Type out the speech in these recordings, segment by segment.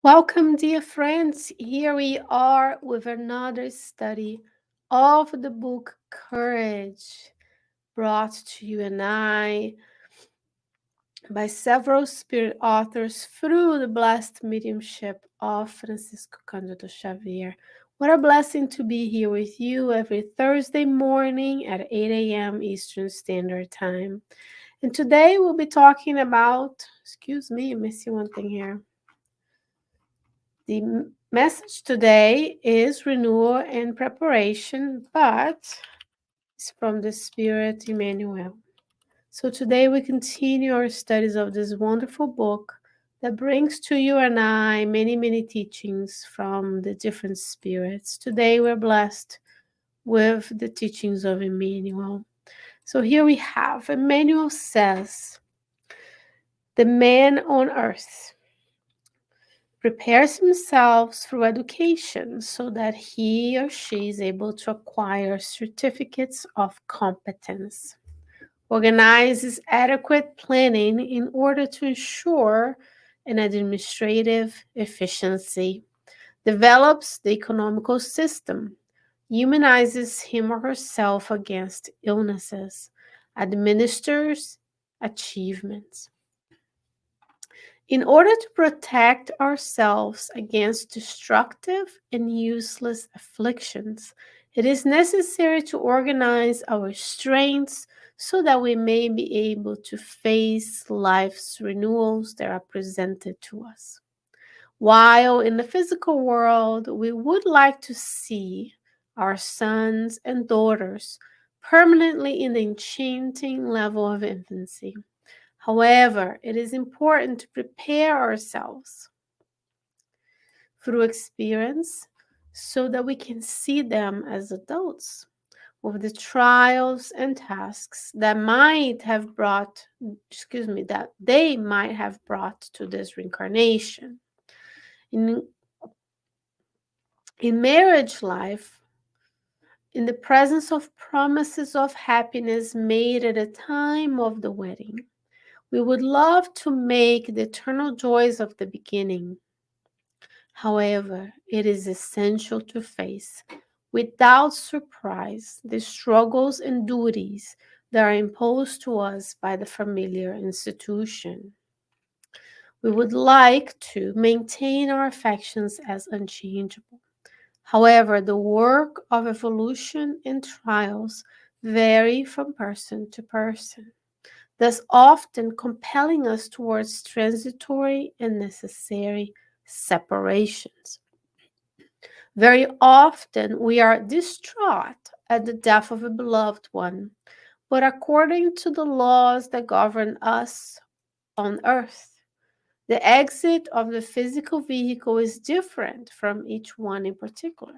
Welcome, dear friends. Here we are with another study of the book Courage, brought to you and I by several spirit authors through the blessed mediumship of Francisco Cândido Xavier. What a blessing to be here with you every Thursday morning at 8 a.m. Eastern Standard Time. And today we'll be talking about, excuse me, I'm missing one thing here. The message today is renewal and preparation, but it's from the Spirit Emmanuel. So today we continue our studies of this wonderful book that brings to you and I many, many teachings from the different spirits. Today we're blessed with the teachings of Emmanuel. So here we have Emmanuel says, the man on earth prepares himself through education so that he or she is able to acquire certificates of competence, organizes adequate planning in order to ensure an administrative efficiency, develops the economical system, immunizes him or herself against illnesses, administers achievements. In order to protect ourselves against destructive and useless afflictions, it is necessary to organize our strengths so that we may be able to face life's renewals that are presented to us. While in the physical world, we would like to see our sons and daughters permanently in the enchanting level of infancy. However, it is important to prepare ourselves through experience so that we can see them as adults with the trials and tasks that they might have brought to this reincarnation. In, in marriage life, in the presence of promises of happiness made at the time of the wedding, we would love to make the eternal joys of the beginning. However, it is essential to face without surprise the struggles and duties that are imposed to us by the familiar institution. We would like to maintain our affections as unchangeable. However, the work of evolution and trials vary from person to person, thus often compelling us towards transitory and necessary separations. Very often we are distraught at the death of a beloved one, but according to the laws that govern us on earth, the exit of the physical vehicle is different from each one in particular.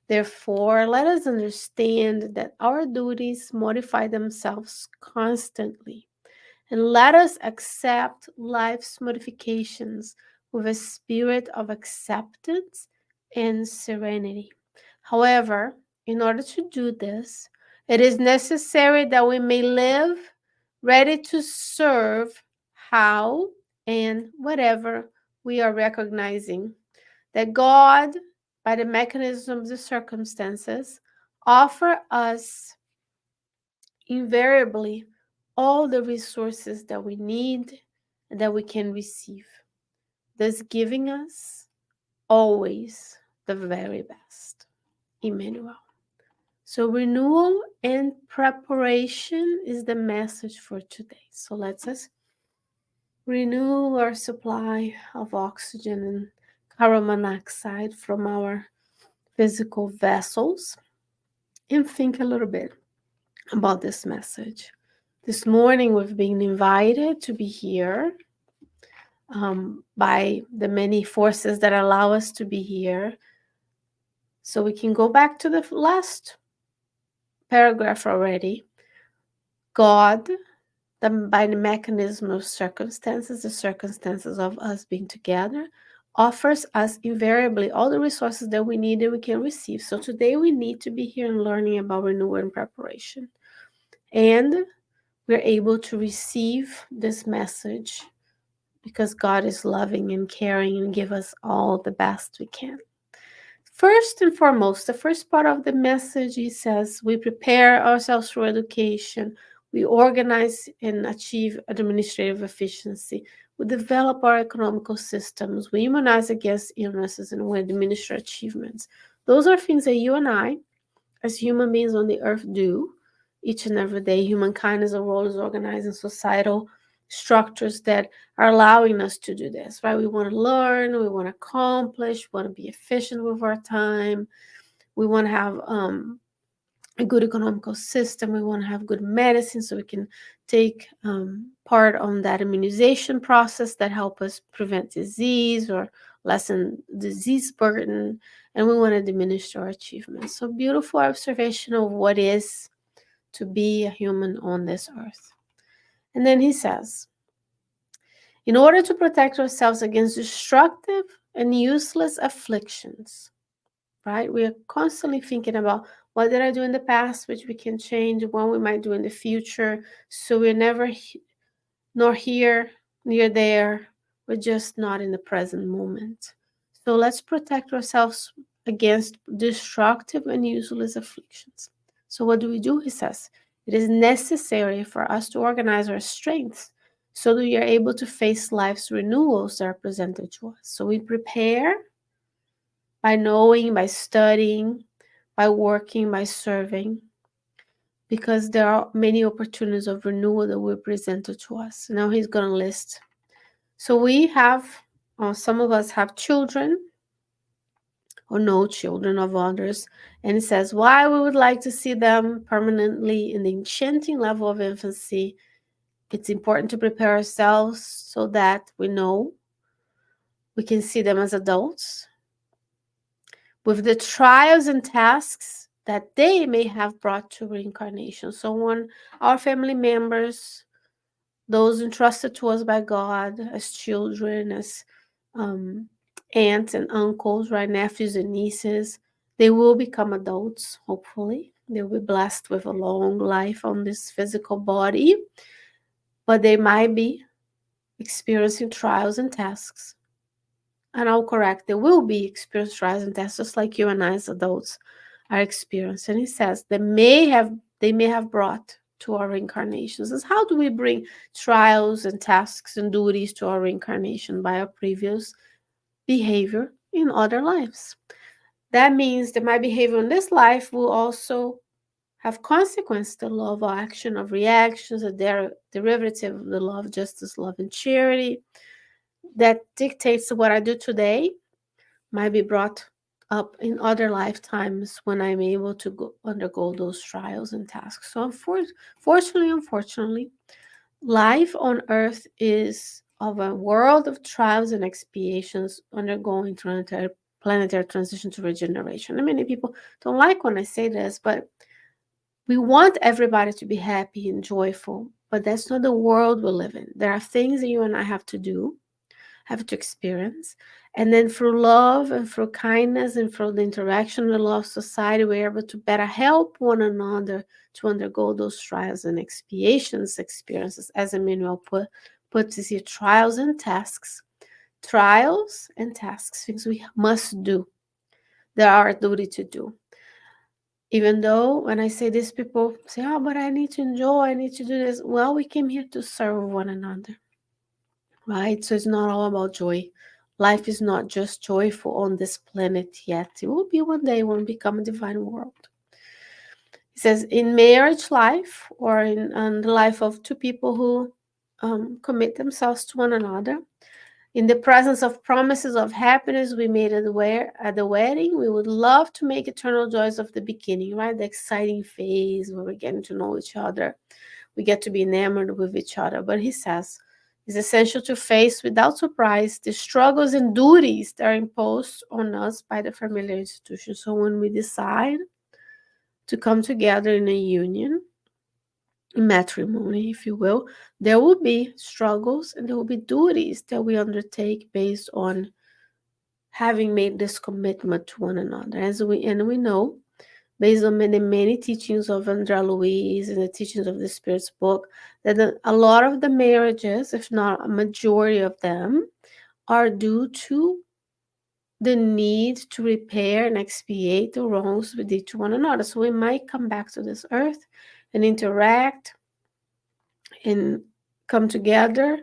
Therefore, let us understand that our duties modify themselves constantly, and let us accept life's modifications with a spirit of acceptance and serenity. However, in order to do this, it is necessary that we may live ready to serve how and whatever we are recognizing that God, by the mechanism of the circumstances, offer us invariably all the resources that we need and that we can receive, thus giving us always the very best. Emmanuel. So renewal and preparation is the message for today. So let's us renew our supply of oxygen and carbon monoxide from our physical vessels and think a little bit about this message. This morning we've been invited to be here by the many forces that allow us to be here. So we can go back to the last paragraph already. God, by the mechanism of circumstances, the circumstances of us being together, offers us invariably all the resources that we need and we can receive. So today we need to be here and learning about renewal and preparation. And we're able to receive this message because God is loving and caring and give us all the best we can. First and foremost, the first part of the message, he says, we prepare ourselves for education, we organize and achieve administrative efficiency, we develop our economical systems, we immunize against illnesses, and we administer achievements. Those are things that you and I, as human beings on the earth, do each and every day. Humankind as a role is organizing societal structures that are allowing us to do this, right? We want to learn, we want to accomplish, we want to be efficient with our time, we want to have a good economical system, we want to have good medicine so we can take part on that immunization process that help us prevent disease or lessen disease burden, and we want to diminish our achievements. So beautiful observation of what is to be a human on this earth. And then he says, in order to protect ourselves against destructive and useless afflictions, right? We are constantly thinking about what did I do in the past, which we can change, what we might do in the future. So we're never nor here, near there. We're just not in the present moment. So let's protect ourselves against destructive and useless afflictions. So what do? He says, it is necessary for us to organize our strengths so that we are able to face life's renewals that are presented to us. So we prepare by knowing, by studying, by working, by serving, because there are many opportunities of renewal that were presented to us. Now he's going to list. So we have, some of us have children or no children of others, and it says why we would like to see them permanently in the enchanting level of infancy. It's important to prepare ourselves so that we know we can see them as adults with the trials and tasks that they may have brought to reincarnation. So when our family members, those entrusted to us by God as children, as aunts and uncles, right, nephews and nieces, they will become adults, hopefully. They'll be blessed with a long life on this physical body, but they might be experiencing trials and tasks. And I'll correct, they will be experiencing trials and tests just like you and I as adults are experiencing. He says they may have brought to our reincarnations. Is how do we bring trials and tasks and duties to our reincarnation? By our previous behavior in other lives. That means that my behavior in this life will also have consequence. The law of action of reactions, a derivative of the law of justice, love, and charity that dictates what I do today might be brought up in other lifetimes when I'm able to undergo those trials and tasks. So unfortunately, life on earth is of a world of trials and expiations undergoing planetary transition to regeneration. And many people don't like when I say this, but we want everybody to be happy and joyful, but that's not the world we live in. There are things that you and I have to do, have to experience. And then through love and through kindness and through the interaction with love society, we're able to better help one another to undergo those trials and expiations experiences. As Emmanuel puts it here, trials and tasks. Trials and tasks, things we must do. There are a duty to do. Even though when I say this, people say, oh, but I need to enjoy, I need to do this. Well, we came here to serve one another. Right? So it's not all about joy. Life is not just joyful on this planet yet. It will be one day when we become a divine world. He says, in marriage life or in the life of two people who commit themselves to one another, in the presence of promises of happiness we made at the wedding, we would love to make eternal joys of the beginning, right? The exciting phase where we're getting to know each other. We get to be enamored with each other. But he says, it's essential to face without surprise the struggles and duties that are imposed on us by the familiar institution. So when we decide to come together in a union, in matrimony, if you will, there will be struggles and there will be duties that we undertake based on having made this commitment to one another. And we know based on many teachings of Andrea Louise and the teachings of the Spirit's book, that a lot of the marriages, if not a majority of them, are due to the need to repair and expiate the wrongs we did to one another. So we might come back to this earth and interact and come together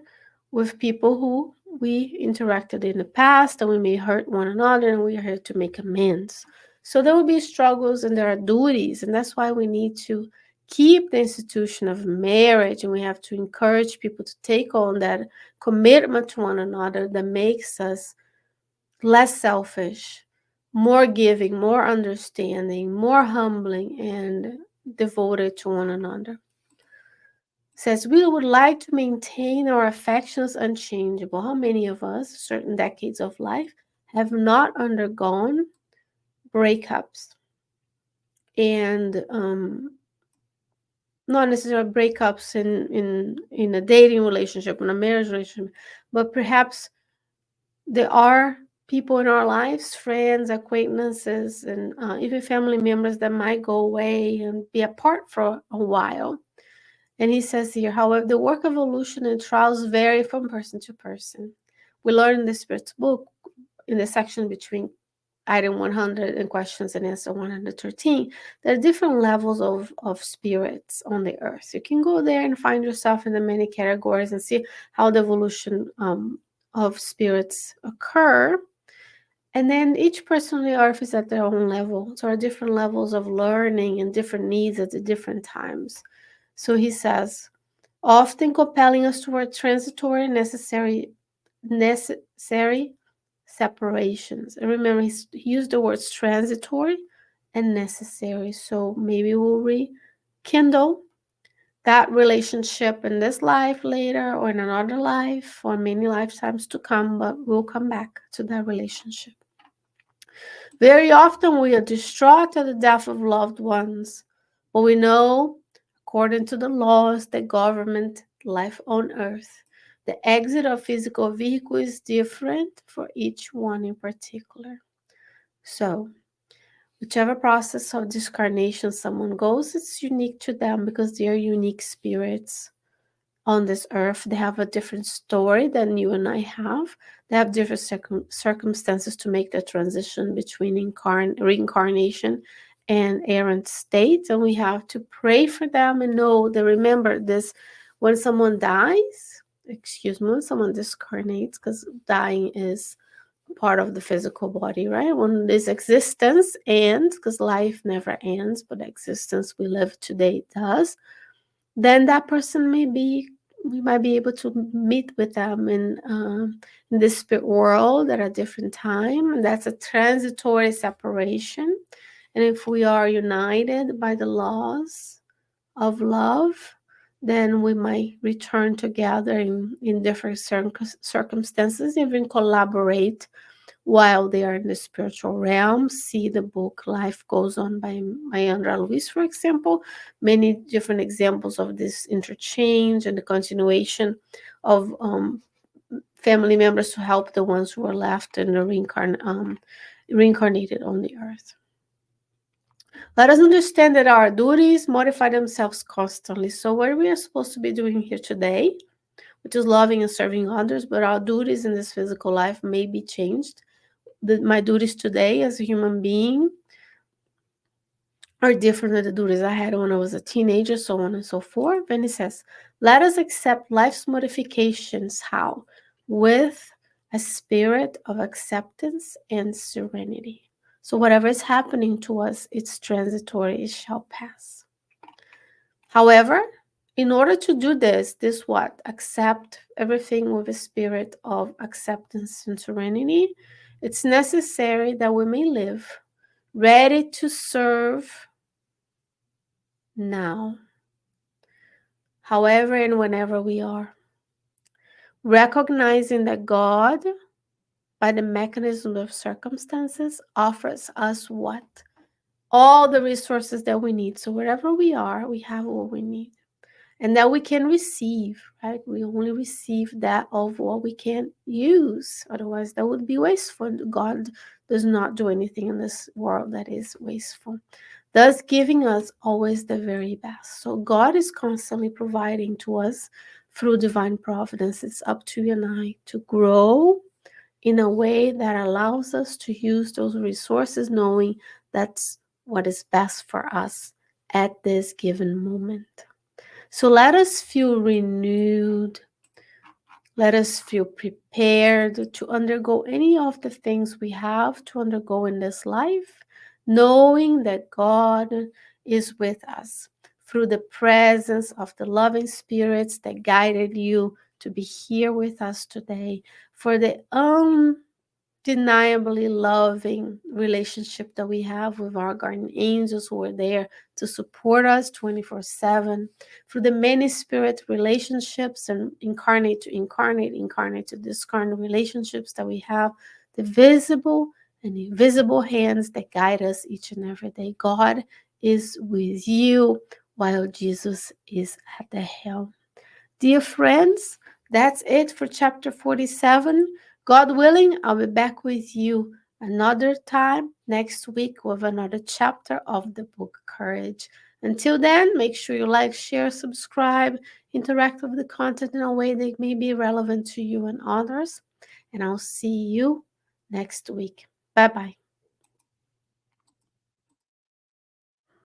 with people who we interacted in the past, and we may hurt one another, and we are here to make amends. So there will be struggles and there are duties, and that's why we need to keep the institution of marriage, and we have to encourage people to take on that commitment to one another that makes us less selfish, more giving, more understanding, more humbling, and devoted to one another. Says we would like to maintain our affections unchangeable. How many of us, certain decades of life, have not undergone breakups? And not necessarily breakups in a dating relationship, in a marriage relationship, but perhaps there are people in our lives, friends, acquaintances, and even family members that might go away and be apart for a while. And he says here, however, the work of evolution and trials vary from person to person. We learn in the Spirit's book, in the section between item 100 and questions and answer 113, there are different levels of spirits on the earth. You can go there and find yourself in the many categories and see how the evolution of spirits occur. And then each person on the earth is at their own level. So there are different levels of learning and different needs at the different times. So he says, often compelling us toward transitory necessary separations. And remember, he used the words transitory and necessary. So maybe we'll rekindle that relationship in this life later or in another life or many lifetimes to come, but we'll come back to that relationship. Very often we are distraught at the death of loved ones, but we know, according to the laws that govern life on earth, the exit of physical vehicle is different for each one in particular. So, whichever process of discarnation someone goes, it's unique to them because they are unique spirits on this earth. They have a different story than you and I have. They have different circumstances to make the transition between reincarnation and errant state. And we have to pray for them and know that, remember this, when someone dies, when someone discarnates, because dying is part of the physical body, right? When this existence ends, because life never ends, but the existence we live today does, then that person we might be able to meet with them in the spirit world at a different time. And that's a transitory separation. And if we are united by the laws of love, then we might return together in different circumstances, even collaborate while they are in the spiritual realm. See the book Life Goes On by Andrea Louise, for example. Many different examples of this interchange and the continuation of family members to help the ones who are left and the reincarnated on the earth. Let us understand that our duties modify themselves constantly. So what we are supposed to be doing here today, which is loving and serving others, but our duties in this physical life may be changed. My duties today as a human being are different than the duties I had when I was a teenager, so on and so forth. And he says, let us accept life's modifications. How? With a spirit of acceptance and serenity. So whatever is happening to us, it's transitory, it shall pass. However, in order to do this what? Accept everything with a spirit of acceptance and serenity. It's necessary that we may live ready to serve now, however and whenever we are. Recognizing that God, by the mechanism of circumstances, offers us what? All the resources that we need. So wherever we are, we have what we need. And that we can receive, right? We only receive that of what we can use. Otherwise, that would be wasteful. God does not do anything in this world that is wasteful. thus giving us always the very best. So God is constantly providing to us through divine providence. It's up to you and I to grow in a way that allows us to use those resources, knowing that's what is best for us at this given moment. So let us feel renewed. Let us feel prepared to undergo any of the things we have to undergo in this life, knowing that God is with us through the presence of the loving spirits that guided you to be here with us today, for the undeniably loving relationship that we have with our guardian angels who are there to support us 24/7, through the many spirit relationships and incarnate to incarnate, incarnate to discarnate relationships that we have, the visible and invisible hands that guide us each and every day. God is with you while Jesus is at the helm. Dear friends, that's it for chapter 47. God willing, I'll be back with you another time next week with another chapter of the book Courage. Until then, make sure you like, share, subscribe, interact with the content in a way that may be relevant to you and others. And I'll see you next week. Bye bye.